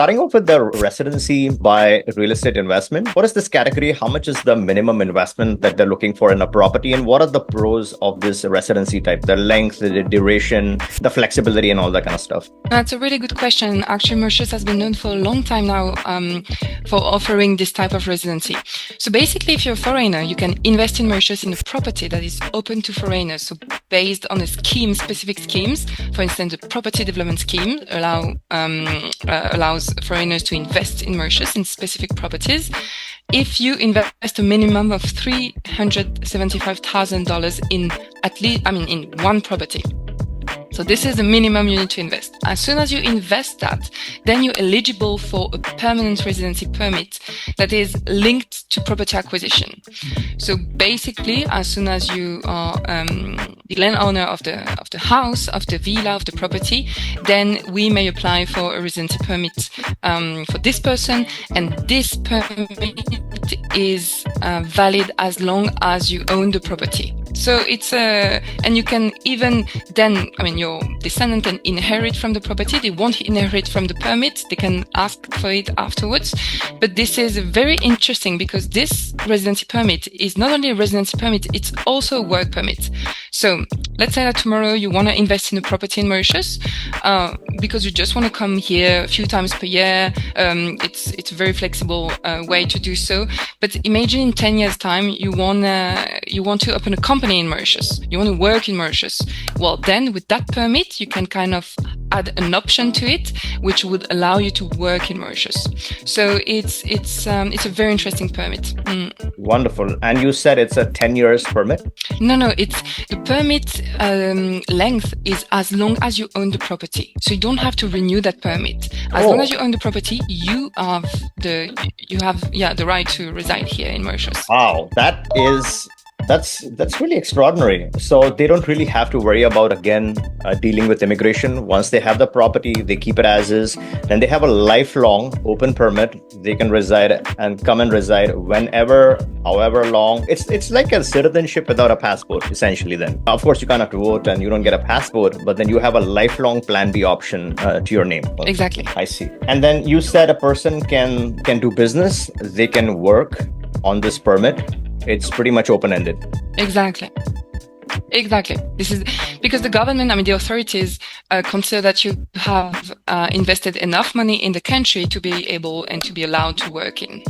starting off with the residency by real estate investment, what is this category? How much is the minimum investment that they're looking for in a property? And what are the pros of this residency type? The length, the duration, the flexibility, and all that kind of stuff? That's a really good question. Actually, Mauritius has been known for a long time now for offering this type of residency. So basically, if you're a foreigner, you can invest in Mauritius in a property that is open to foreigners. So based on a scheme, specific schemes, for instance, the property development scheme allows foreigners to invest in Mauritius in specific properties. If you invest a minimum of $375,000 in in one property. So this is the minimum you need to invest. As soon as you invest that, then you're eligible for a permanent residency permit that is linked to property acquisition. So basically, as soon as you are the landowner of the house, of the villa, of the property, then we may apply for a residency permit for this person, and this permit is valid as long as you own the property. So it's and you can even then, your descendant can inherit from the property. They won't inherit from the permit. They can ask for it afterwards. But this is very interesting because this residency permit is not only a residency permit, it's also a work permit. So let's say that tomorrow you want to invest in a property in Mauritius because you just want to come here a few times per year. It's a very flexible way to do so. But imagine in 10 years' time you want to open a company in Mauritius. You want to work in Mauritius. Well, then with that permit, you can kind of add an option to it, which would allow you to work in Mauritius. So it's a very interesting permit. Wonderful. And you said it's a 10 years permit? No, it's the permit length is as long as you own the property. So you don't have to renew that permit. As long as you own the property, you have the right to reside here in Mauritius. Wow, that's really extraordinary. So they don't really have to worry about, again, dealing with immigration. Once they have the property, they keep it as is. Then they have a lifelong open permit. They can reside and come and reside whenever, however long. It's like a citizenship without a passport, essentially then. Of course, you can't have to vote and you don't get a passport, but then you have a lifelong Plan B option to your name. Exactly. I see. And then you said a person can do business. They can work on this permit. It's pretty much open-ended. Exactly. This is because the government, the authorities consider that you have invested enough money in the country to be able and to be allowed to work in